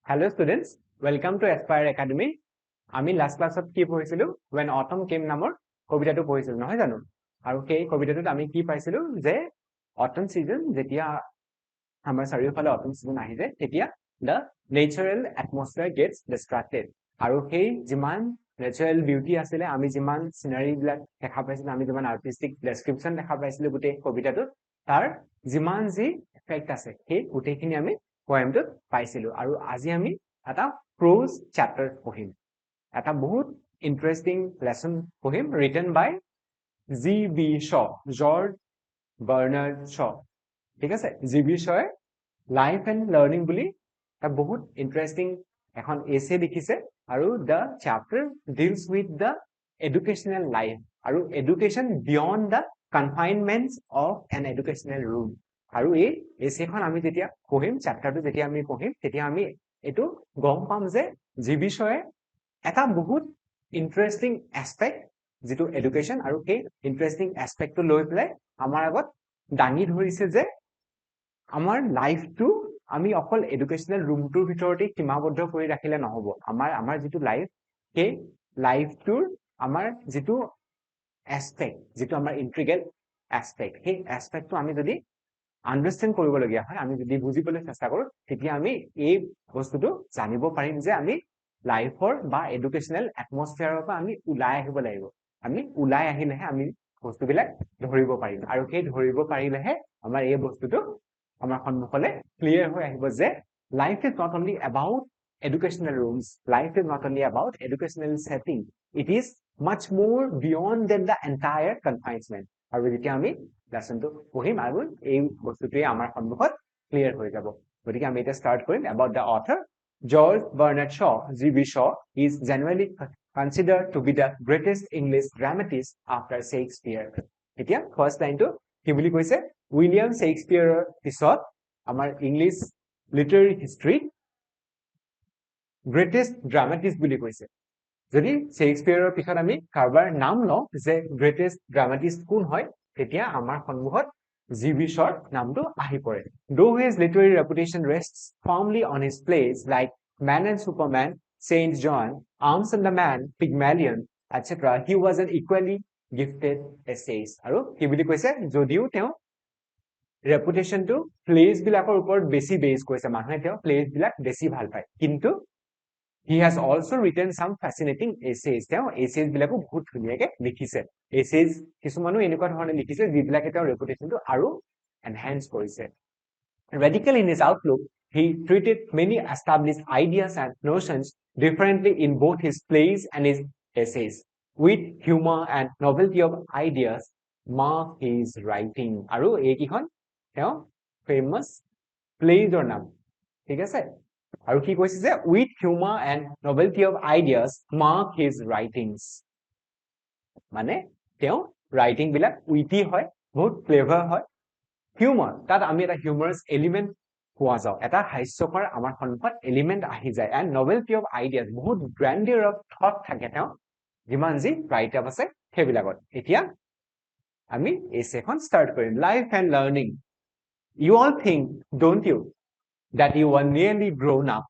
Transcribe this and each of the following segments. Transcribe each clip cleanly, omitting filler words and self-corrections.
Hello students, welcome to Aspire Academy. আমি last ক্লাছত কি পঢ়িছিলো when autumn came নামৰ কবিতাটো পঢ়িছিলো নহয় জানো আৰু সেই কবিতাটোত আমি কি পাইছিলো যে autumn season যেতিয়া আমাৰ চাৰিওফালে autumn season আহি যায় তেতিয়া the natural atmosphere gets distracted আৰু সেই যিমান natural beauty আছিলে আমি যিমান scenery বিলাক দেখা পাইছিলো আমি যিমান artistic description দেখা পাইছিলো গোটেই কবিতাটোত তাৰ যিমান যি effect আছে সেই গোটেইখিনি আমি poemটোত পাইছিলো আৰু আজি আমি এটা prose chapter পঢ়িম এটা বহুত interesting lesson পঢ়িম written by G.B. Shaw, George Bernard Shaw. ঠিক আছে G.B. Shaw life and learning বুলি এটা বহুত ইণ্টাৰেষ্টিং এখন এছে লিখিছে আৰু the chapter deals with the educational life আৰু education beyond the confinements of an educational room আৰু এই এছেখন আমি যেতিয়া পঢ়িম চেপ্টাৰটো যেতিয়া আমি পঢ়িম তেতিয়া আমি এইটো গম পাম যে জি.বি. শ্বয়ে এটা বহুত ইণ্টাৰেষ্টিং এছপেক্ট যিটো এডুকেশ্যন আৰু সেই ইণ্টাৰেষ্টিং এছপেক্টটো লৈ পেলাই আমাৰ আগত দাঙি ধৰিছে যে আমাৰ লাইফটো আমি অকল এডুকেশ্যনেল ৰুমটোৰ ভিতৰতে সীমাবদ্ধ কৰি ৰাখিলে নহব আমাৰ যিটো লাইফ সেই লাইফটোৰ আমাৰ যিটো এছপেক্ট যিটো আমাৰ ইন্টিগ্ৰেল এছপেক্ট সেই এছপেক্টটো আমি যদি আন্ডাৰষ্টেণ্ড কৰিবলগীয়া হয় আমি যদি বুজিবলৈ চেষ্টা কৰোঁ তেতিয়া আমি এই বস্তুটো জানিব পাৰিম যে আমি লাইফৰ বা এডুকেশ্যনেল এটমস্ফিয়াৰৰ পৰা আমি ওলাই আহিব লাগিব আমি ওলাই আহিলেহে আমি বস্তুবিলাক ধৰিব পাৰিম আৰু সেই ধৰিব পাৰিলেহে আমাৰ এই বস্তুটো আমাৰ সন্মুখলে ক্লিয়াৰ হৈ আহিব যে life is not only about educational rooms life is not only about educational setting it is much more beyond than the entire confinement আৰু যেতিয়া আমি লেসনটো পঢ়িম আৰু এই বস্তুটোৱে আমাৰ সন্মুখত ক্লিয়াৰ হৈ যাব গতিকে আমি এটা স্টাৰ্ট কৰিম about the author George Bernard Shaw G.B. Shaw is generally considered to be the greatest English dramatist after Shakespeare এতিয়া ফাৰ্স্ট লাইনটো কি বুলি কৈছে উইলিয়াম শেক্সপিয়াৰৰ পিছত আমাৰ ইংলিছ লিটাৰেৰী হিষ্ট্ৰী গ্ৰেটেষ্ট ড্ৰামাটিষ্ট বুলি কৈছে যদি শেক্সপিয়াৰৰ পিছত আমি কাৰোবাৰ নাম লওঁ যে গ্ৰেটেষ্ট ড্ৰামাটিষ্ট কোন হয় তেতিয়া আমাৰ সন্মুখত জি.বি. শ্ব'ৰ নামটো আহি পৰে though his literary reputation rests firmly on his plays like Man and Superman, Saint John, Arms and the Man, Pygmalion, etc. he was an equally gifted essayist আৰু কি বুলি কৈছে যদিও তেওঁ ৰেপুটেশ্যনটো প্লেজ বিলাকৰ ওপৰত বেছি বেছ কৰিছে মানুহে তেওঁ প্লেজ বিলাক বেছি ভাল পায় কিন্তু he has also written some fascinating essays তেওঁ essays বিলাকো বহুত ধুনীয়াকে লিখিছে essays কিছুমানো এনেকুৱা ধৰণে লিখিছে যিবিলাকে তেওঁৰ ৰেপুটেশ্যনটো আৰু এনহান্স কৰিছে radical in his outlook he treated many established ideas and notions differently in both his plays and his essays with humor and novelty of ideas mark his writing আৰু এইকেইখন তেওঁ ফেমাস প্লেজৰ নাম ঠিক আছে আৰু কি কৈছে যে with humor and novelty of ideas mark his writings মানে তেওঁ ৰাইটিং বিলাক উইটি হয় বহুত ক্লেভাৰ হয় হিউমাৰ তাত আমি এটা হিউমাৰাছ এলিমেন্ট পোৱা যাও এটা হাস্যকৰ আমাৰ সন্মুখত এলিমেন্ট আহি যায় and novelty of ideas বহুত গ্ৰেন্ডিয়ৰ অফ থট থাকে তেওঁ যিমান যি ৰাইট আপ আছে সেইবিলাকত এতিয়া আমি এছেখন ষ্টাৰ্ট কৰিম life and learning you all think don't you that you are nearly grown up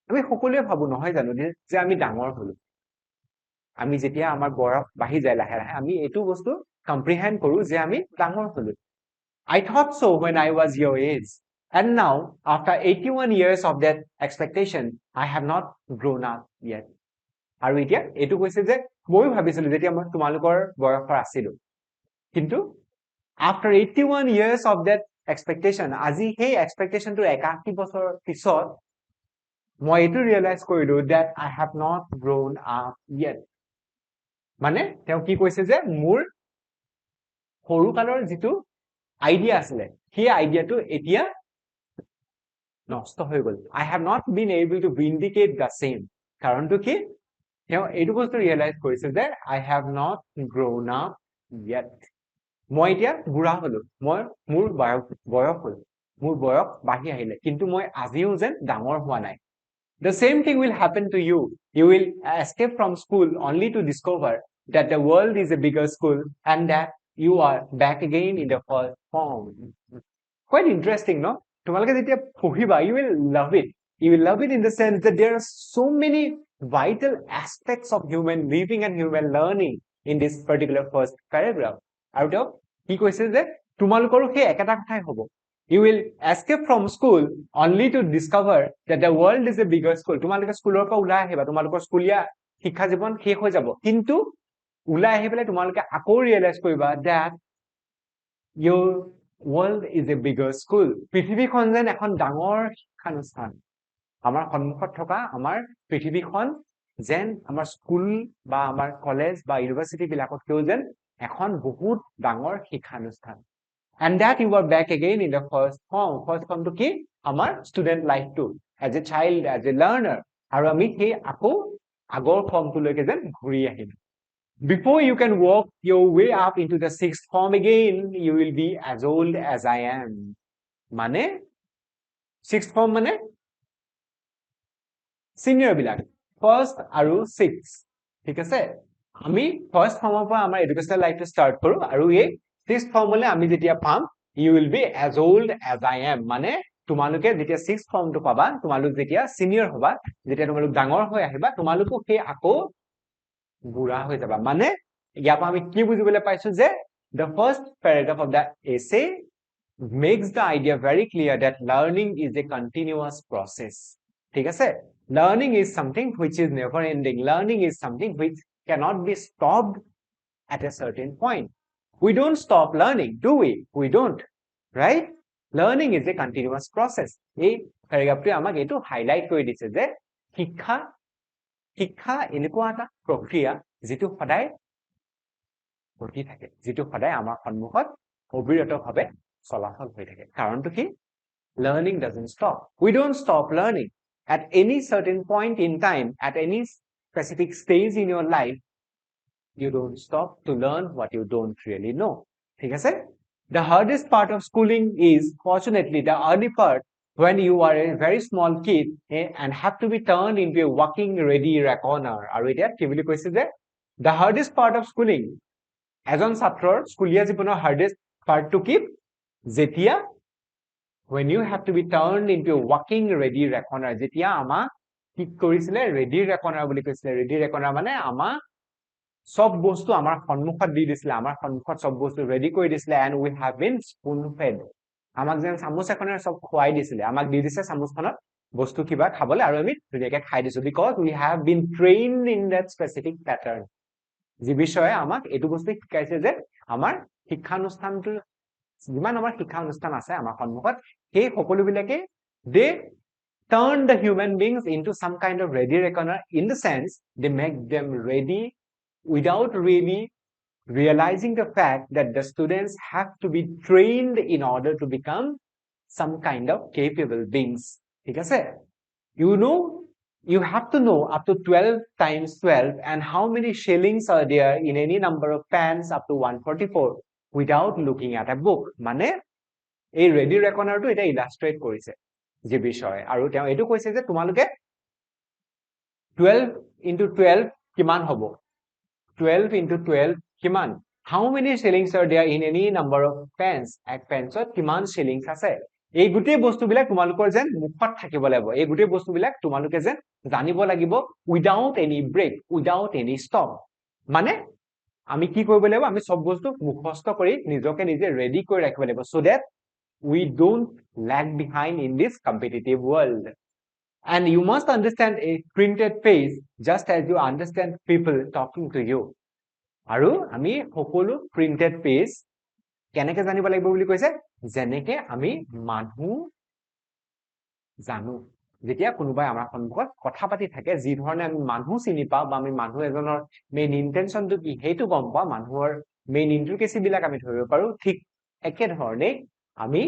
আমি সকলোৱে ভাবো নহয় জানো যে আমি ডাঙৰ হলো আমি যেতিয়া আমাৰ বয়স বাঢ়ি যায় লাহে লাহে আমি এইটো বস্তু কম্প্ৰিহেন্ড কৰো যে আমি ডাঙৰ হলো I thought so when I was your age and now after 81 years of that expectation I have not grown up yet আৰু এতিয়া এইটো কৈছে যে মই ভাবিছিলো যেতিয়া মই তোমালোকৰ বয়সৰ আছিলো কিন্তু after 81 years of that expectation আজি সেই expectationটো 81 বছৰৰ পিছত মই এইটো ৰিয়েলাইজ কৰিলো that I have not grown up yet মানে তেওঁ কি কৈছে যে মোৰ সৰুকালৰ যিটো আইডিয়া আছিলে সেই আইডিয়াটো এতিয়া নষ্ট হৈ গল I have not been able to vindicate the same কাৰণটো কি তেওঁ এইটো বস্তু ৰিয়েলাইজ কৰিছে যে I have not grown up yet মই এতিয়া বুঢ়া হলো মোৰ বয়স হল মোৰ বয়স বাঢ়ি আহিলে কিন্তু মই আজিও যেন ডাঙৰ হোৱা নাই The same thing will happen to you. You will escape from school only to discover that the world is a bigger school and that you are back again in the first form. Quite interesting, no? তোমালোকে যেতিয়া পঢ়িবা you will love it. You will love it in the sense that there are so many vital aspects of human living and human learning in this particular first paragraph. আৰু তেওঁ কি কৈছে যে তোমালোকৰো সেই একেটা কথাই হ'ব. You will escape from school only to discover that the world is a bigger school. তোমালোকে স্কুলৰ পৰা ওলাই আহিবা, তোমালোকৰ স্কুলীয়া শিক্ষা জীৱন শেষ হৈ যাব, কিন্তু ওলাই আহি পেলাই তোমালোকে আকৌ ৰিয়েলাইজ কৰিবা that your world is a bigger school. পৃথিৱীখন যেন এখন ডাঙৰ শিক্ষানুষ্ঠান. আমাৰ সন্মুখত থকা আমাৰ পৃথিৱীখন যেন আমাৰ স্কুল বা আমাৰ কলেজ বা ইউনিভাৰ্চিটি বিলাকতকেও যেন এখন বহুত ডাঙৰ শিক্ষানুষ্ঠান. And that you are back again in the first form. First form to কি? আমাৰ student life to. As a child, as a learner. আৰু আমি সেই আকৌ আগৰ ফৰ্মটোলৈকে যেন ঘূৰি আহিম. Before you can walk your way up into the sixth form again, you will be as old as I am. মানে sixth form মানে senior বিলাক first আৰু sixth. ঠিক আছে? আমি first form পৰা আমাৰ educational life to start কৰো আৰু এই sixth form হলে আমি যেতিয়া পাম you will be as old as I am. মানে তোমালোকে যেতিয়া sixth form টো পাবা, তোমালোক যেতিয়া senior হবা, যেতিয়া তোমালোক ডাঙৰ হৈ আহিবা, তোমালোকো সেই আকৌ বুঢ়া হৈ যাবা. মানে ইয়াৰ পৰা আমি কি বুজিবলৈ পাইছো যে the first paragraph of the essay makes the idea very clear that learning is a continuous process. ঠিক আছে? Learning is something which is never ending. Learning is something which cannot be stopped at a certain point. We don't stop learning, do we? We don't, right? Learning is a continuous process. এই paragraphটো আমাক এইটো highlight কৰি দিছে যে শিক্ষা এনেকুৱা এটা প্ৰক্ৰিয়া যিটো সদায় ঘটি থাকে, যিটো সদায় আমাৰ সন্মুখত অবিৰতভাৱে চলাচল হৈ থাকে. কাৰণটো কি? Learning doesn't stop. We don't stop learning. At any certain point in time, at any specific stage in your life, you don't stop to learn what you don't really know. ঠিক আছে? The hardest part of schooling is, fortunately, the early part when you are a very small kid and have to be turned into a walking ready reckoner. আৰু এতিয়া কি বুলি কৈছে যে the hardest part of schooling, এজন ছাত্ৰৰ স্কুলীয়া জীৱনৰ hardest part to কি? যেতিয়া when you have to be turned into a walking ready reckoner. যেতিয়া আমাক কি কৰিছিলে? ready reckoner বুলি কৈছিলে. ready reckoner মানে আমাক সব বস্তু আমাৰ সন্মুখত দি দিছিলে, আমাৰ সন্মুখত সব বস্তু ৰেডি কৰি দিছিলে, and we have been spoon fed. আমাক যেন চামুচ এখনেৰে সব খুৱাই দিছিলে, আমাক দি দিছে চামুচখনত বস্তু কিবা খাবলৈ আৰু আমি ধুনীয়াকৈ খাই দিছো, because we have been trained in that specific pattern. যি বিষয়ে আমাক এইটো বস্তু শিকাইছে যে আমাৰ শিক্ষানুষ্ঠানটো যিমান আমাৰ শিক্ষানুষ্ঠান আছে আমাৰ সন্মুখত সেই সকলোবিলাকে they turn the human beings into some kind of ready reckoner, in the sense they make them ready without really realizing the fact that the students have to be trained in order to become some kind of capable beings. ঠিক আছে? You have to know up to 12 times 12 and how many shillings are there in any number of pans up to 144 without looking at a book. মানে এই ready reckoner টো এটা illustrate কৰিছে যে বিষয়, আৰু তেওঁ এইটো কৈছে যে তোমালোকে 12 into 12 কিমান হ'ব? 12 into 12 কিমান? How many shillings are there in any number of pens? এক পেন্সত কিমান shillings আছে? এই গোটেই বস্তুবিলাক তোমালোকৰ যেন মুখত থাকিব লাগিব, এই গোটেই বস্তুবিলাক তোমালোকে যেন জানিব লাগিব without any break, without any stop. মানে আমি কি কৰিব লাগিব? আমি সব বস্তু মুখস্থ কৰি নিজকে নিজে ৰেডি কৰি ৰাখিব লাগিব, so that we don't lag behind in this competitive world. And you must understand a printed page just as you understand people talking to you. আৰু আমি সকলো printed page কেনেকৈ জানিব লাগিব বুলি কৈছে? যেনেকৈ আমি মানুহ জানো, যেতিয়া কোনোবাই আমাৰ সন্মুখত কথা পাতি থাকে, যি ধৰণে আমি মানুহ চিনি পাওঁ বা আমি মানুহ এজনৰ মেইন ইন্টেনশনটো কি সেইটো গম পাওঁ, মানুহৰ মেইন ইন্ট্ৰিকেচি বিলাক আমি ধৰিব পাৰো, ঠিক একেধৰণে আমি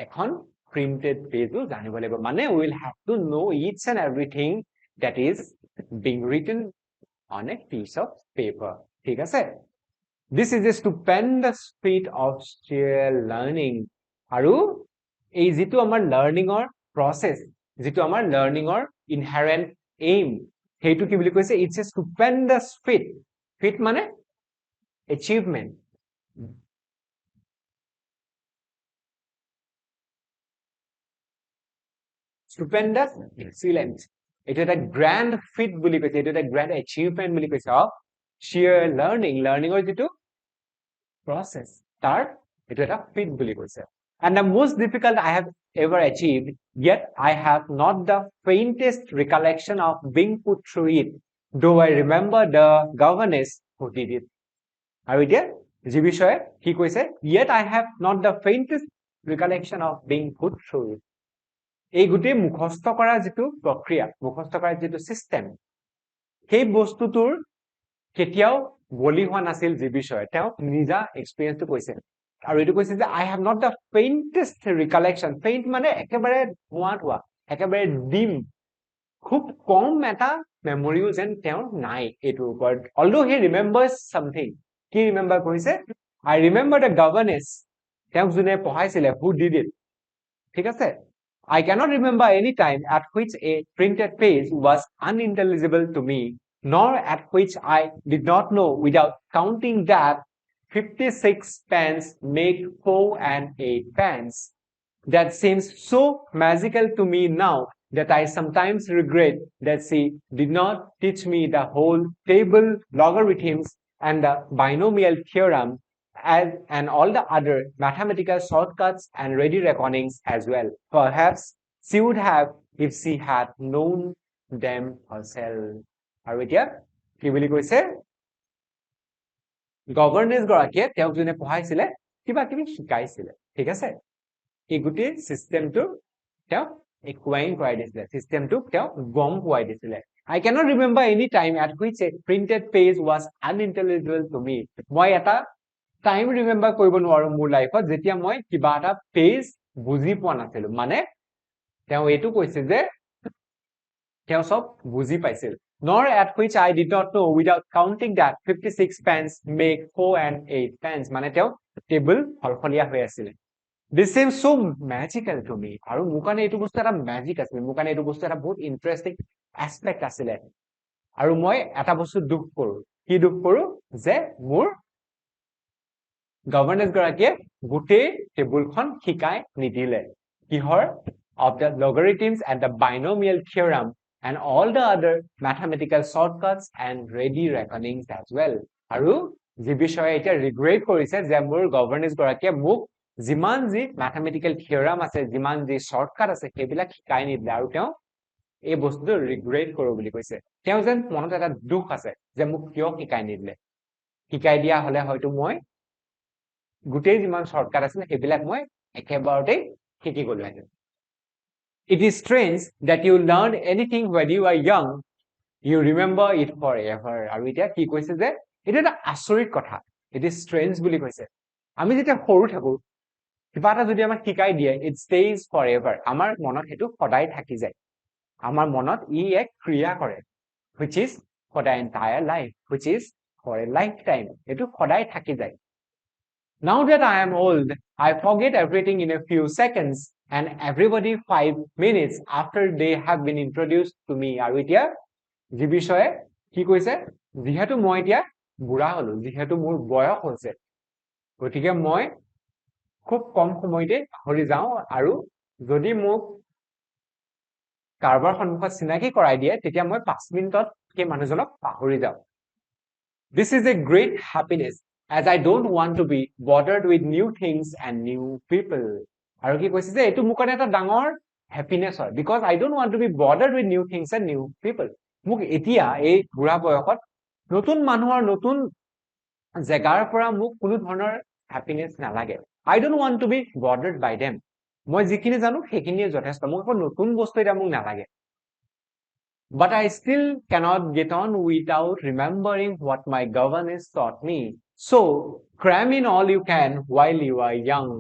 এখন printed page জানিব লাগিব. মানে we will have to know each and everything that is being written on a piece of paper. ঠিক আছে? This is a stupendous feat of sheer learning. আৰু এই যিটো আমাৰ লাৰ্নিঙৰ প্ৰসেস, যিটো আমাৰ লাৰ্নিঙৰ ইনহেৰেন্ট এইম, সেইটো কি বুলি কৈছে? It's a stupendous feat. feat মানে achievement. stupendous, excellent. It is a grand feat বুলি কৈছে, it is a grand achievement বুলি কৈছে of sheer learning. Learning or যেটো process. তাৰ it is a feat বুলি কৈছে. And the most difficult I have ever achieved, yet I have not the faintest recollection of being put through it, though I remember the governess who did it. আৰু এতিয়া যি বিষয়ে কি কৈছে, yet I have not the faintest recollection of being put through it. এই গোটেই মুখস্থ কৰা যেটো প্ৰক্ৰিয়া, মুখস্থ কৰা যেটো সিস্টেম, সেই বস্তুটোৰ কেতিয়াও বলি হোৱা নাছিল যি বিষয়ে তেওঁ নিজা এক্সপেৰিয়েন্সটো কৈছে। আৰু এটো কৈছে যে I have not the faintest recollection. Faint মানে একেবাৰে হোৱা একেবাৰে ডিম, খুব কম এটা মেমৰিও যেন তেওঁ নাই এটোৰ ওপৰত। Although he remembers something, কি ৰিমেম্বাৰ কৰিছে, I remember the governess, তেওঁক যোনে পঢ়াইছিলে, who did it, ঠিক আছে। I cannot remember any time at which a printed page was unintelligible to me, nor at which I did not know without counting that 56 pence make 4 and 8 pence. That seems so magical to me now that I sometimes regret that she did not teach me the whole table logarithms and the binomial theorem and all the other mathematical shortcuts and ready reckonings as well. Perhaps she would have if she had known them herself. আৰু এতিয়া কি বুলি কৈছে, governance গৰাকীয়ে তেওঁক যোনে পঢ়াইছিলে কিবা কিবি শিকাইছিলে, ঠিক আছে। এই গোটেই সিস্টেমটো তেওঁ একুৱাইং কৰাই দিছিলে, সিস্টেমটো তেওঁ গম পোৱাই দিছিলে। I cannot remember any time at which a printed page was unintelligible to me. মই এটা টাইম ৰিমেম্বাৰ কৰিব নোৱাৰো মোৰ লাইফত যেতিয়া মই কিবা এটা পেজ বুজি পোৱা নাছিলো। মানে তেওঁ এইটো কৈছে যে তেওঁ সব বুজি পাইছিল। Nor at which I did not know without counting that 56 pence make 4 and 8 pence. মানে তেওঁ টেবল হলফলীয়া হৈ আছিল। This seems so magical to me. আৰু মোৰ কাৰণে এইটো বস্তু এটা ম্যাজিক আছিল, মোৰ কাৰণে এইটো বস্তু এটা বহুত ইন্টাৰেষ্টিং এস্পেক্ট আছিল। আৰু মই এটা বস্তু দুখ কৰো, কি দুখ কৰো, যে মোৰ গভৰ্নেন্স গৰাকীয়ে গোটেই টেবুলখন শিকাই নিদিলে, কিহৰ, of the logarithms and the binomial theorem and all the other mathematical shortcuts and ready reckonings as well. আৰু যি বিষয়ে এতিয়া ৰিগ্ৰেট কৰিছে যে মোৰ গভৰ্নেন্স গৰাকীয়ে মোক যিমান যি mathematical theorem আছে, যিমান যি shortcut আছে, সেইবিলাক শিকাই নিদিলে। আৰু তেওঁ এই বস্তুটো ৰিগ্ৰেট কৰো বুলি কৈছে। তেওঁ যেন মনত এটা দুখ আছে যে মোক কিয় শিকাই নিদিলে, শিকাই দিয়া হলে হয়তো মই গোটেই যিমান শৰ্টকাট আছিল সেইবিলাক মই একেবাৰতে শিকি গলোহেঁতেন। It is strange that you learn anything when you are young, you remember it forever. আৰু এতিয়া কি কৈছে যে এটা এটা আচৰিত কথা, it is strange বুলি কৈছে। আমি যেতিয়া সৰু থাকো কিবা এটা যদি আমাক শিকাই দিয়ে, it stays forever, আমাৰ মনত সেইটো সদায় থাকি যায়, আমাৰ মনত ই এক ক্ৰিয়া কৰে, which is for the entire life, which is for a lifetime, এইটো সদায় থাকি যায়। Now that I am old, I forget everything in a few seconds and everybody 5 minutes after they have been introduced to me. আৰু এতিয়া যি বিষয়ে কি কৈছে, যিহেতু মই এতিয়া বুঢ়া হলো, যিহেতু মোৰ বয়স হৈছে, গতিকে মই খুব কম সময়তে পাহৰি যাওঁ, আৰু যদি মোক কাৰোবাৰ সন্মুখত চিনাকি কৰাই দিয়ে তেতিয়া মই 5 মিনিটত সেই মানুহজনক পাহৰি যাওঁ। This is a great happiness, as I don't want to be bothered with new things and new people. আৰু কি কৈছে যে এইটো মোৰ কাৰণে এটা ডাঙৰ হ্যাপিনেছ হয়, because I don't want to be bothered with new things and new people. মোক এতিয়া এই বুঢ়া বয়সত নতুন মানুহৰ নতুন জেগাৰ পৰা মোক কোনো ধৰণৰ হ্যাপিনেছ নালাগে। I don't want to be bothered by them. মই যিখিনি জানো সেইখিনিয়ে যথেষ্ট, মোক আকৌ নতুন বস্তু এটা মোক নালাগে। But I still cannot get on without remembering what my governess taught me. So, cram in all you can while you are young.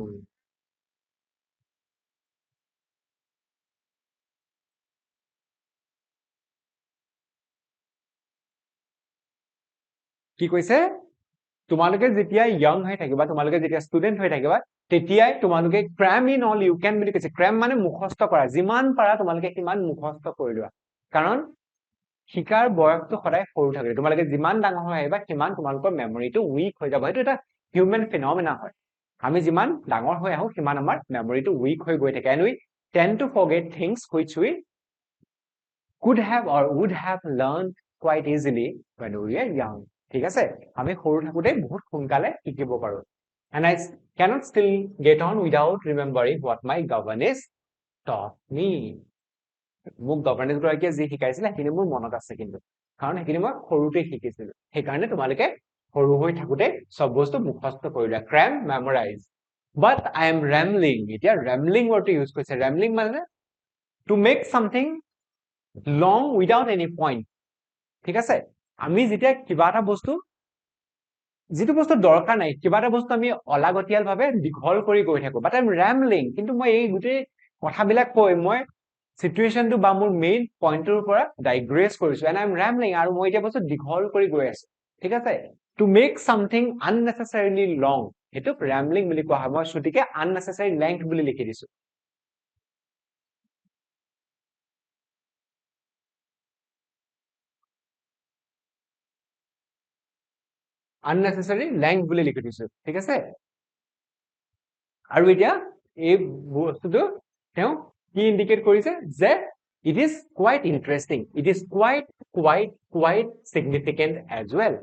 কি কৈছে, তোমালোকে যেতিয়া young হৈ থাকিবা, তোমালোকে যেতিয়া student হৈ থাকিবা, তেতিয়াই তোমালোকে cram in all you can বুলি কৈছে। cram মানে মুখস্থ কৰা, যিমান পাৰা তোমালোকে সিমান মুখস্থ কৰি লোৱা, কাৰণ শিকাৰ বয়সটো সদায় সৰু থাকে। তোমালোকে যিমান ডাঙৰ হৈ আহিবা সিমান তোমালোকৰ মেমৰিটো উইক হৈ যাব, সেইটো এটা হিউমেন ফিনমিনা হয়। আমি যিমান ডাঙৰ হৈ আহো সিমান আমাৰ মেমৰিটো উইক হৈ গৈ থাকে, and we tend to forget things which we could have or would have learned quite easily when we were young. ঠিক আছে আমি সৰু থাকোতে বহুত সোনকালে শিকিব পাৰো and I cannot still get on without remembering what my governess taught me মোক গভৰ্নেন্স গৰাকীয়ে যি শিকাইছিল সেইখিনি মোৰ মনত আছে কিন্তু কাৰণ সেইখিনি মই সৰুতে শিকিছিলো সেইকাৰণে তোমালোকে সৰু হৈ থাকোতে সব বস্তু মুখস্থ কৰি লোৱা cram memorise but I am rambling এতিয়া rambling word ইউজ কৰিছে rambling মানে to make something long without any point ঠিক আছে আমি যেতিয়া কিবা এটা বস্তু যিটো বস্তু দৰকাৰ নাই কিবা এটা বস্তু আমি অলাগতিয়াল ভাবে দীঘল কৰি গৈ থাকো but I am rambling কিন্তু মই এই গোটেই কথাবিলাক কৈ মই সিচুৱেশনটো বা মোৰ মেইন পইণ্টৰ পৰা ডাইগ্ৰেছ কৰিছো and I am rambling আৰু মই এতিয়া বস্তু দীঘল কৰি গৈ আছো ঠিক আছে to make something unnecessarily long এটো rambling বুলি কোৱা হয় মই ছুটিকে unnecessary length বুলি লিখি দিছো unnecessary length বুলি লিখি দিছো ঠিক আছে আৰু এতিয়া এই বস্তুটো তেওঁ কি ইন্ডিকেট কৰিছে যে it is quite interesting it is quite significant as well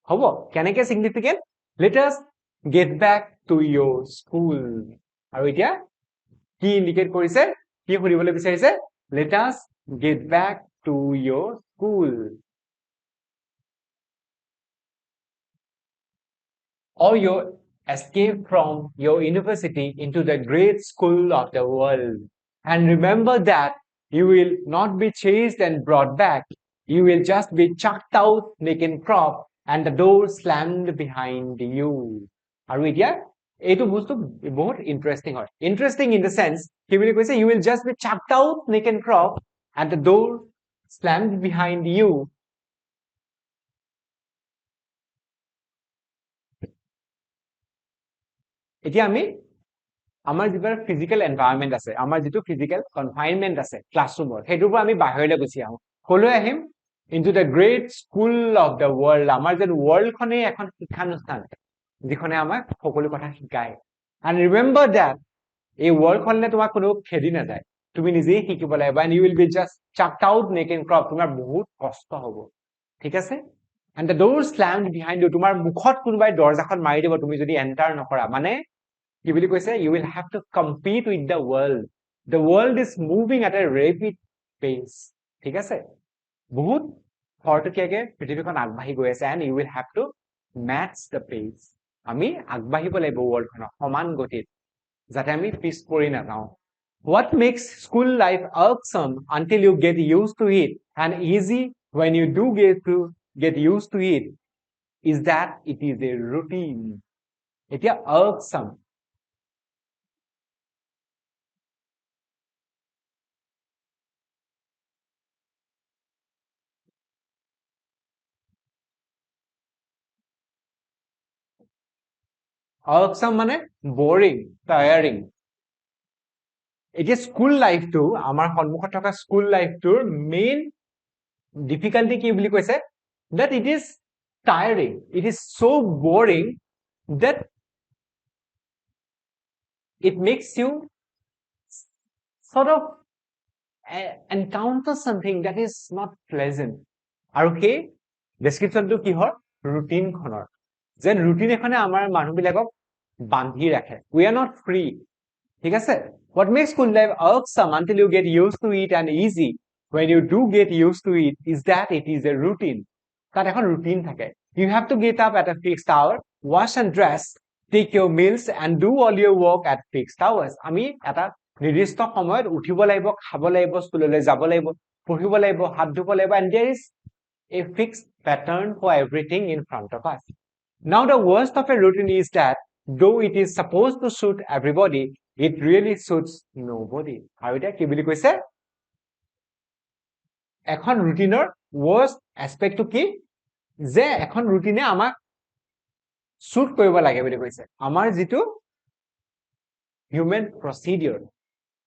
হ'ব কেনেকে significant let us get back to your school আৰু এতিয়া কি ইন্ডিকেট কৰিছে কি শুনিবলৈ বিচাৰিছে let us get back to your school or your escape from your university into the great school of the world. And remember that you will not be chased and brought back. You will just be chucked out, naked crop, and the door slammed behind you. আৰু এতিয়া এইটো বস্তু বহুত interesting হয় interesting in the sense কি বুলি কৈছে you will just be chucked out, naked crop, and the door slammed behind you. এতিয়া আমি আমাৰ যিবোৰ ফিজিক্যাল এনভায়ৰনমেন্ট আছে আমাৰ যেটো ফিজিক্যাল কনফাইনমেন্ট আছে ক্লাছৰুমৰ হেতুৰ পৰা আমি বাহিৰলৈ গুছি আহো কলৈ আহিম into the great school of the world আমাৰ যেন ওয়ার্ল্ডখনে এখন শিক্ষানুষ্ঠান যিখনে আমাক সকলো কথা শিকায় and remember that এই ওয়ার্ল্ডখনে তোমাক কোনো খেদি না যায় তুমি নিজেই শিকিব লাগিব and you will be just chucked out naked crop তোমাৰ বহুত কষ্ট হ'ব ঠিক আছে and the door slammed behind you তোমাৰ মুখত কোনোবাই দৰজাখন মাৰি দিব তুমি যদি এন্টাৰ নকৰা মানে কি বুলি কৈছে you will have to compete with the world is moving at a rapid pace ঠিক আছে বহুত খৰতকীয়াকে পৃথিৱীখন আগবাঢ়ি গৈ আছে and you will have to match the pace আমি আগবাঢ়িব লাগিব ওয়াৰ্ল্ডখনৰ সমান গতিত যাতে আমি পিছ পৰি নাযাওঁ what makes school life irksome until you get used to it and easy when you do get used to it is that it is a routine এতিয়া irksome irksome মানে boring tiring এতিয়া স্কুল লাইফটো আমাৰ সন্মুখত থকা school লাইফটোৰ main difficulty কি বুলি কৈছে that it is tiring it is so boring that it makes you sort of encounter something that is not pleasant আৰু সেই ডেসক্ৰিপচনটো কি হয় ৰুটিন খনৰ যেন ৰুটিন এখনে আমাৰ মানুহবিলাকক বান্ধি ৰাখে we are not free ঠিক আছে what makes school life irksome until you get used to it and easy when you do get used to it is that it is a routine তাত এখন routine থাকে you have to get up at a fixed hour wash and dress take your meals and do all your work at fixed hours আমি এটা নিৰ্দিষ্ট সময়ত উঠিব লাগিব খাব লাগিব স্কুললৈ যাব লাগিব পঢ়িব লাগিব হাত ধুব লাগিব and there is a fixed pattern for everything in front of us now the worst of a routine is that though it is supposed to suit everybody it really suits nobody আৰু এটা কি বুলি কৈছে এখন ৰুটিনৰ worst aspectটো কি যে এখন ৰুটিনে আমাক সুট কৰিব লাগে বুলি কৈছে আমাৰ যেটো হিউম্যান প্ৰসিডিউৰ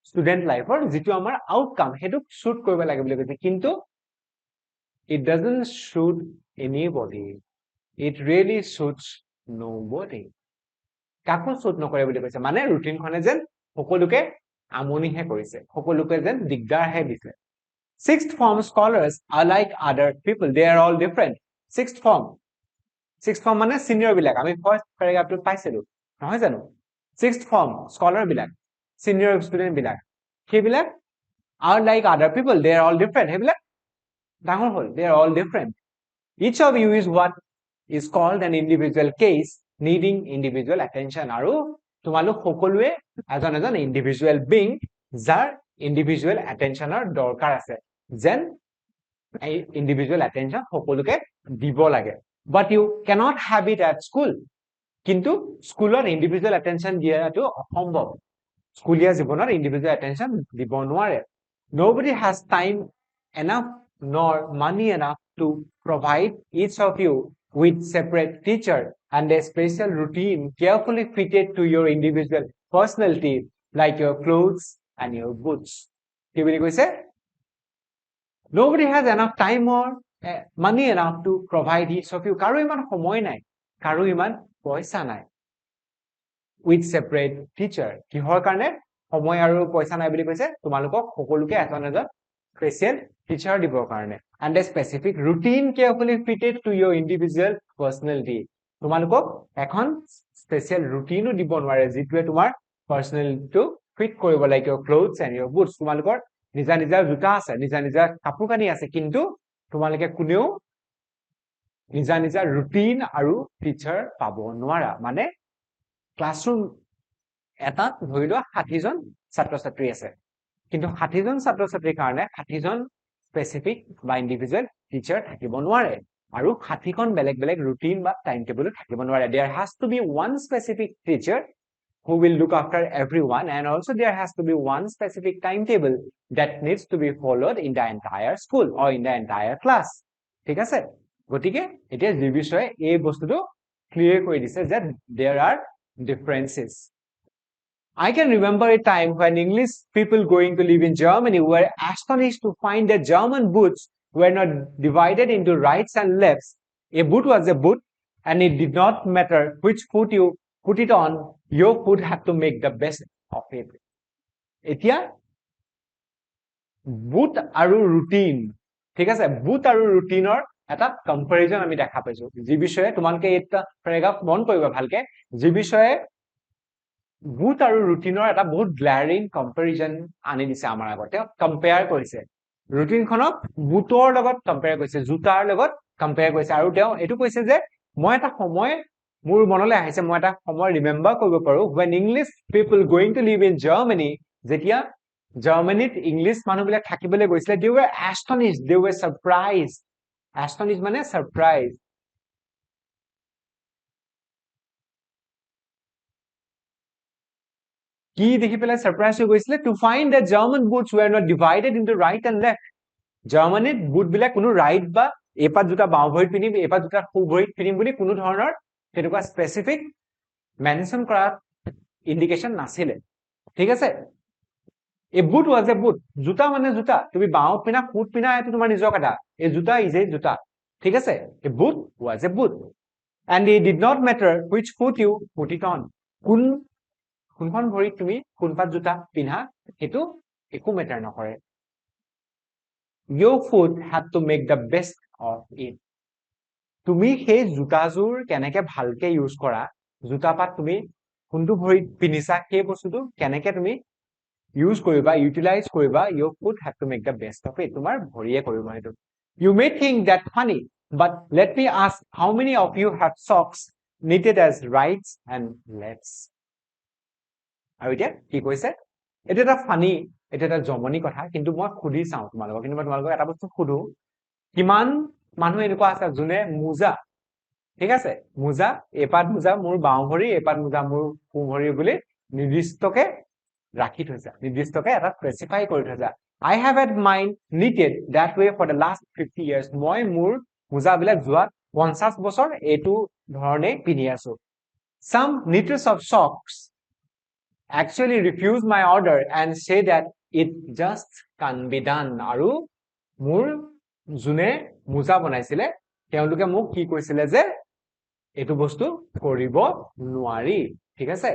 স্টুডেন্ট লাইফৰ যেটো আমাৰ আউটকাম হেতু সুট কৰিব লাগে বুলি কৈছে কিন্তু it doesn't suit anybody it really suits nobody কাকো সুট নকৰে বুলি কৈছে মানে ৰুটিনখনে যেন সকলোকে আমনিহে কৰিছে সকলোকে যেন দিগদাৰহে দিছে sixth form scholars are like other people they are all different sixth form মানে senior বিলাক আমি first paragraph টো পাইছিলো নহয় জানো sixth form scholar বিলাক senior student বিলাক সেইবিলাক are like other people they are all different সেইবিলাক ডাঙৰ হ'ল they are all different each of you is what is called an individual case needing individual attention আৰু তোমালোক সকলোৱে এজন individual being যাৰ individual attentionৰ দৰকাৰ আছে যেন এই individual attention সকলোকে দিব লাগে but you cannot have it at school কিন্তু স্কুলত individual attention দিয়াটো অসম্ভৱ স্কুলীয়া জীৱনত individual attention দিব নোৱাৰে nobody has time enough nor money enough to provide each of you with separate teacher and a special routine carefully fitted to your individual personality like your clothes and your boots কি বুলি কৈছে nobody has enough time or money enough to provide each of you কাৰো ইমান সময় নাই কাৰো ইমান পইচা নাই with separate teacher কিহৰ কাৰণে সময় আৰু পইচা নাই বুলি কৈছে তোমালোকক সকলোকে এজন special teacher দিবৰ কাৰণে and a specific routine carefully fitted to your individual personality তোমালোকক এখন special routine দিব নোৱাৰে যিটোৱে তোমাৰ personality টো fit কৰিব like your clothes and your boots তোমালোকৰ নিজা নিজা জোতা আছে নিজা নিজা কাপোৰ কানি আছে কিন্তু তোমালোকে কোনেও নিজা নিজা routine আৰু teacher পাব নোৱাৰা মানে classroom এটাত ধৰি লোৱা 60 জন ছাত্ৰ ছাত্ৰী আছে কিন্তু 60 জন ছাত্ৰ ছাত্ৰীৰ কাৰণে 60 জন স্পেসিফিক বা ইন্ডিভিজুৱেল টিচাৰ থাকিব নোৱাৰে আৰু 60 খন বেলেগ বেলেগ ৰুটিন বা টাইম টেবল থাকিব নোৱাৰে there has to be one specific teacher who will look after everyone and also there has to be one specific timetable that needs to be followed in the entire school or in the entire class ঠিক আছে গটিকে এটা যে বিষয়ে এই বস্তুটো clear কৰি দিছে যে there are differences I can remember a time when English people going to live in Germany were astonished to find that German boots were not divided into rights and lefts. A boot was a boot, and it did not matter which foot you put it on, your foot had to make the best of it. Etia boot aru routine. ঠিক আছে boot aru routine or এটা comparison আমি দেখা পাইছো যি বিষয়ে তোমালকে এটা paragraph মন কৰিবা ভালকে যি বিষয়ে boot আৰু routineৰ এটা বহুত glaring comparison আনি দিছে আমাৰ আগতে compare কৰিছে routine খনক bootৰ লগত compare কৰিছে জোতাৰ লগত compare কৰিছে আৰু তেওঁ এটো কৈছে যে মই এটা সময় মোৰ মনলৈ আহিছে মই এটা সময় ৰিমেম্বৰ কৰিব পাৰো when English people going to live in Germany যেতিয়া জাৰ্মানীত ইংলিশ মানুহবিলাক থাকিবলৈ গৈছিল they were astonished they were surprised astonished মানে surprised কি দেখি পেলাই সারপ্রাইজ হৈ গৈছিল to find that German boots were not divided into right and left জার্মানিত বুট বিলাক কোনো রাইট বা এপাত জোতা বাও ভৰিত পিনিম এপাত জোতা সু ভৰিত পিনিম বুলি কোনো ধৰণৰ তেনুকা স্পেসিফিক মেনশন কৰা ইন্ডিকেশন নাছিলে ঠিক আছে এ বুট was a boot জোতা মানে জোতা তুমি বাও পিনা ফুট পিনা এটো তোমাৰ নিজৰ কথা এই জোতা ইজ এ জোতা ঠিক আছে এ বুট was a boot and it did not matter which foot you put it on কোনখন ভৰিত তুমি কোনপাত জোতা পিনা হেতু একো মেটাৰ নকৰে your foot had to make the best of it তুমি সেই জোতাজোৰ কেনেকে ভালকে ইউজ কৰা জোতা পাত তুমি কোনটো ভৰিত পিনিছা সেই বস্তুটো কেনেকে তুমি ইউজ কৰিবা ইউটিলাইজ কৰিবা your foot had to make the best of it তোমাৰ ভৰিয়ে কৰিব হেতু you may think that funny but let me ask how many of you have socks knitted as rights and lefts আৰু এতিয়া কি কৈছে এটা এটা ফানি এটা এটা জমনি কথা কিন্তু মই খুদি চাও তোমালোকক কিন্তু মই তোমালোকক এটা বস্তু খুদু কিমান মানুহ এনেকুৱা আছে যোনে মুজা ঠিক আছে মুজা এপাত মুজা মোৰ বাও ভৰি এপাত মুজা মোৰ সু ভৰি বুলি নিৰ্দিষ্টকে ৰাখি থৈছা নিৰ্দিষ্টকে এটা স্পেসিফাই কৰি থৈছা I have had mine knitted that way for the last 50 years মই মোৰ মুজা বিলাক যোৱা 50 বছৰ এটো ধৰণে পিনি আছো some knitters of socks actually refuse my order and say that it just can be done আৰু মোৰ জুনে মুজা বনাইছিলে তেওঁলোকে মোক কি কৈছিলে যে এটো বস্তু কৰিব নোৱাৰি ঠিক আছে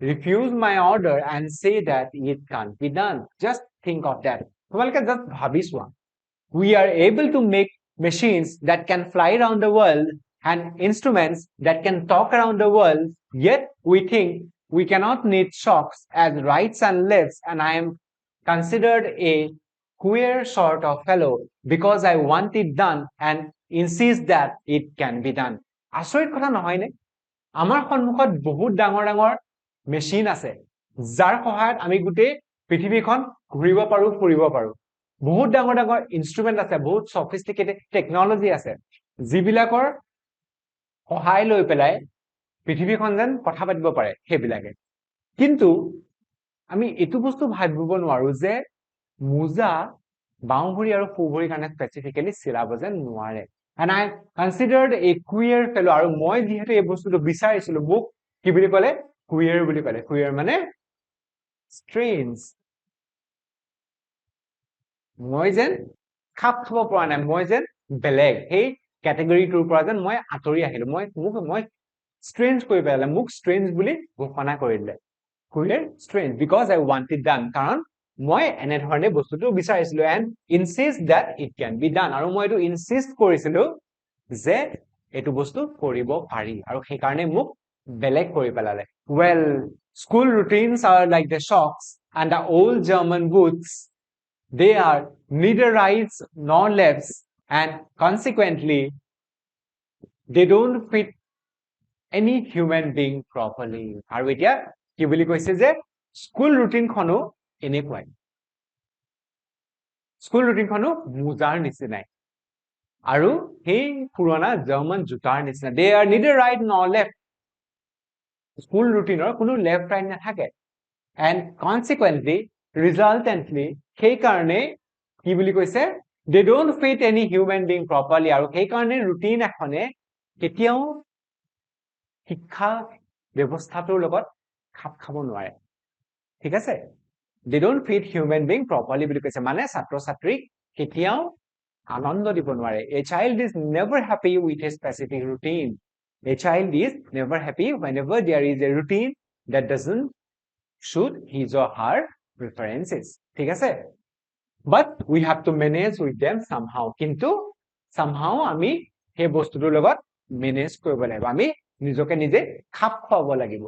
refuse my order and say that it can't be done. Just think of that. তোমালোকে just ভাবি চোৱা. We are able to make machines that can fly around the world and instruments that can talk around the world, yet we think we cannot need shocks as rights and lefts, and I am considered a queer sort of fellow because I want it done and insist that it can be done. আচৰিত কথা নহয়নে? আমাৰ সন্মুখত বহুত ডাঙৰ ডাঙৰ machine আছে যাৰ সহায়ত আমি গোটেই পৃথিৱীখন ঘূৰিব পাৰো ফুৰিব পাৰো বহুত ডাঙৰ ডাঙৰ ইনষ্ট্ৰুমেন্ট আছে বহুত সফিষ্টিকেটেড টেকনলজি আছে যিবিলাকৰ সহায় লৈ পেলাই পৃথিৱীখন যেন কথা পাতিব পাৰে সেইবিলাকে কিন্তু আমি এইটো বস্তু ভাবিব নোৱাৰো যে মোজা বাওঁভৰি আৰু সোঁভৰিৰ কাৰণে স্পেচিফিকেলি চিলাব যেন নোৱাৰে and I considered a queer fellow আৰু মই যিহেতু এই বস্তুটো বিচাৰিছিলো মোক কি বুলি ক'লে queer বুলি ক'লে queer মানে strange মই যেন খাপ খাব পৰা নাই মই যেন বেলেগ সেই ক্যাটেগৰীটোৰ পৰা যেন মই আঁতৰি আহিলো মই strange কৰি পেলালে মোক strange বুলি ঘোষণা কৰি দিলে queer strange because I want it done কাৰণ মই এনে ধৰণে বস্তুটো বিচাৰিছিলো and insist that it can be done আৰু মই এইটো insist কৰিছিলো যে এইটো বস্তু কৰিব পাৰি আৰু সেই কাৰণে মোক বেলেগ কৰি পেলালে well school routines are like the shocks and the old German boots they are neither rights nor lefts and consequently they don't fit any human being properly আৰু এতিয়া কি বুলি কৈছে যে স্কুল ৰুটিনখনো এনেকুৱাই স্কুল ৰুটিনখনো মুজাৰ নিচিনাই আৰু সেই পুৰণা জাৰ্মান জোতাৰ নিচিনা they are neither right nor left school ৰুটিনৰ কোনো লেফট ৰাইট নাথাকে and consequently resultantly সেই কাৰণে কি বুলি কৈছে they don't fit any human being properly আৰু সেই কাৰণে ৰুটিন এখনে কেতিয়াও শিক্ষা ব্যৱস্থাটোৰ লগত খাপ খাব নোৱাৰে ঠিক আছে they don't fit human being properly বুলি কৈছে মানে ছাত্ৰ ছাত্ৰীক কেতিয়াও আনন্দ দিব নোৱাৰে a child is never happy with a specific routine a child is never happy whenever there is a routine that doesn't suit his or her preferences ঠিক আছে but we have to manage with them somehow কিন্তু somehow আমি সেই বস্তুটোৰ লগত manage কৰিব লাগিব আমি নিজকে নিজে খাপ খুৱাব লাগিব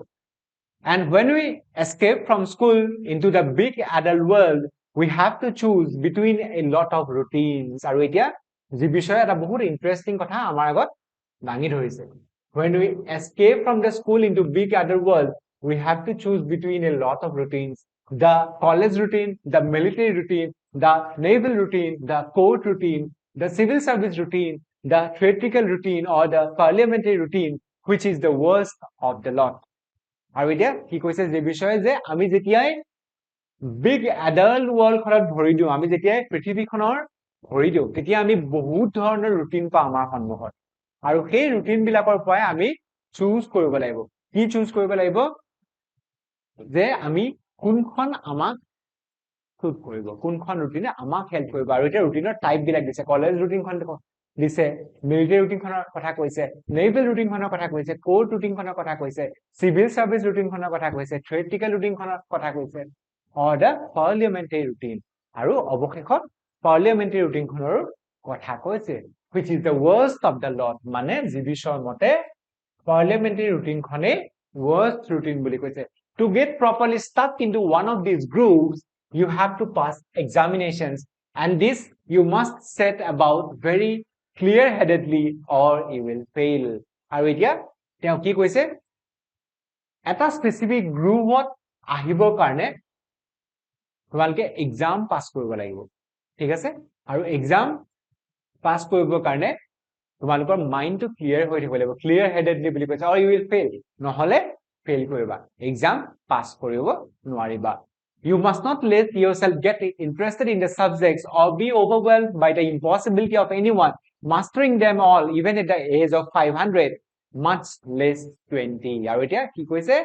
and when we escape from school into the big adult world we have to choose between a lot of routines আৰু এতিয়া যি বিষয়ে এটা বহুত ইন্টাৰেষ্টিং কথা আমাৰ আগত দাঙি ধৰিছে when we escape from the school into big adult world we have to choose between a lot of routines the college routine the military routine the naval routine the court routine the civil service routine the theatrical routine or the parliamentary routine which is the worst of the lot আৰু এতিয়া কি কৈছে যে বিষয়ে যে আমি যেতিয়াই big adult ওয়াৰ্ল্ডখনত ভৰি দিওঁ আমি যেতিয়াই পৃথিৱীখনৰ ভৰি দিওঁ তেতিয়া আমি বহুত ধৰণৰ ৰুটিন পাওঁ আমাৰ সন্মুখত আৰু সেই ৰুটিন বিলাকৰ পৰাই আমি চুজ কৰিব লাগিব কি চুজ কৰিব লাগিব যে আমি কোনখন আমাক চুজ কৰিব কোনখন ৰুটিনে আমাক হেল্প কৰিব আৰু এতিয়া ৰুটিনৰ টাইপ বিলাক দিছে কলেজ ৰুটিনখন দিছে মিলিটাৰী ৰুটিনখনৰ কথা কৈছে নেভেল ৰুটিনখনৰ কথা কৈছে কোৰ্ট ৰুটিনখনৰ কথা কৈছে সিভিল সাৰ্ভিস ৰুটিনখনৰ কথা কৈছে থিয়ৰিটিকেল ৰুটিনখনৰ কথা কৈছে or the parliamentary routine আৰু অৱশেষত parliamentary ৰুটিনখনৰ কথা কৈছে which is the worst of the lot মানে জিবিছৰ মতে parliamentary ৰুটিনখনে worst routine বুলি কৈছে to get properly stuck into one of these grooves you have to pass examinations and this you must set about very clear-headedly or you will fail আৰু এতিয়া তেওঁ কি কৈছে এটা স্পেসিফিক গ্ৰুপত আহিবৰ কাৰণে তোমালকে এক্সাম পাস কৰিব লাগিব ঠিক আছে আৰু এক্সাম পাস কৰিবৰ কাৰণে তোমালকৰ মাইন্ডটো ক্লিয়াৰ হৈ থাকিব লাগিব ক্লিয়াৰ হেডেডলি বুলি কৈছে or you will fail নহলে ফেল কৰিবা এক্সাম পাস কৰিব নোৱাৰিবা You must not let yourself get interested in the subjects or be overwhelmed by the impossibility of anyone mastering them all even at the age of 500 much less 20 আৰু এতিয়া কি কৈছে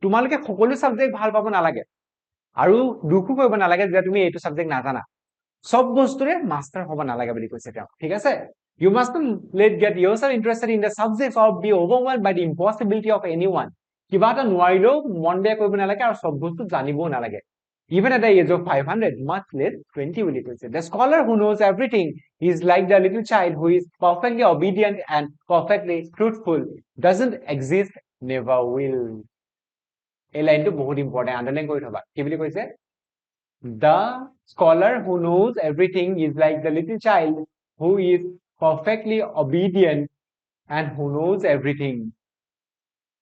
তোমালকে সকলো subject ভাল পাব নালাগে আৰু দুখো কৰিব নালাগে যে তুমি এইটো সাবজেক্ট নাজানা সব বস্তুৰে মাস্টাৰ হ'ব নালাগে বুলি কৈছে তেওঁ ঠিক আছে You must not let get yourself interested in the subjects or be overwhelmed by the impossibility of anyone কিবা এটা নোৱাৰিলেও মন বেয়া কৰিব নালাগে আৰু সব বস্তু জানিবও নালাগে even at the age of 500 much less 20 বুলি কৈছে the scholar who knows everything is like the little child who is perfectly obedient and perfectly truthful doesn't exist never will এই লাইনটো বহুত ইম্পৰ্টেন্ট আন্ডাৰলাইন কৰি থবা কি বুলি কৈছে the scholar who knows everything is like the little child who is perfectly obedient and who knows everything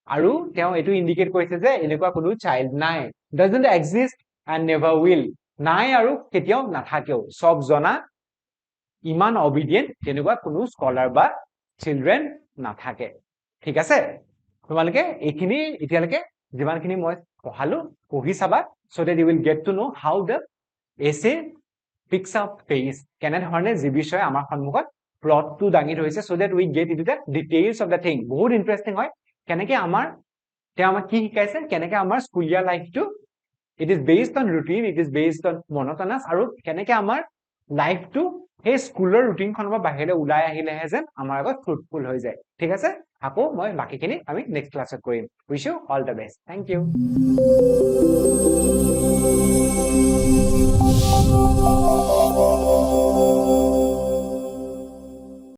আৰু তেওঁ এটো ইন্ডিকেট কৰিছে যে এনেকুৱা কোনো চাইল্ড নাই doesn't exist and never will নাই আৰু কেতিয়াও নাথাকেও সব জনা ইমান obedient তেনেকুৱা কোনো স্কলাৰ বা চিলড্ৰেন নাথাকে ঠিক আছে তোমালোকে এইখিনি এতিয়ালৈকে যিমানখিনি মই পঢ়ালো পঢ়ি চাবা so that you will get to know how the essay picks up pace কেনে ধৰণে যি বিষয় আমাৰ সন্মুখত প্লটটো দাঙি ধৰিছে so that we get into the details of the thing বহুত ইন্টাৰেষ্টিং হয় কেনেকে আমাৰ তেওঁ আমাক কি শিকাইছে কেনেকে আমাৰ স্কুলীয়া লাইফটো it is based on routine it is based on monotonous আৰু কেনেকে আমাৰ লাইফটো এই স্কুলৰ ৰুটিনখনৰ পৰা বাহিৰলৈ ওলাই আহিলেহে যেন আমাৰ আগত ফ্ৰুটফুল হৈ যায় ঠিক আছে আকৌ মই বাকিখিনি আমি নেক্সট ক্লাছত কৰিম wish you all the best thank U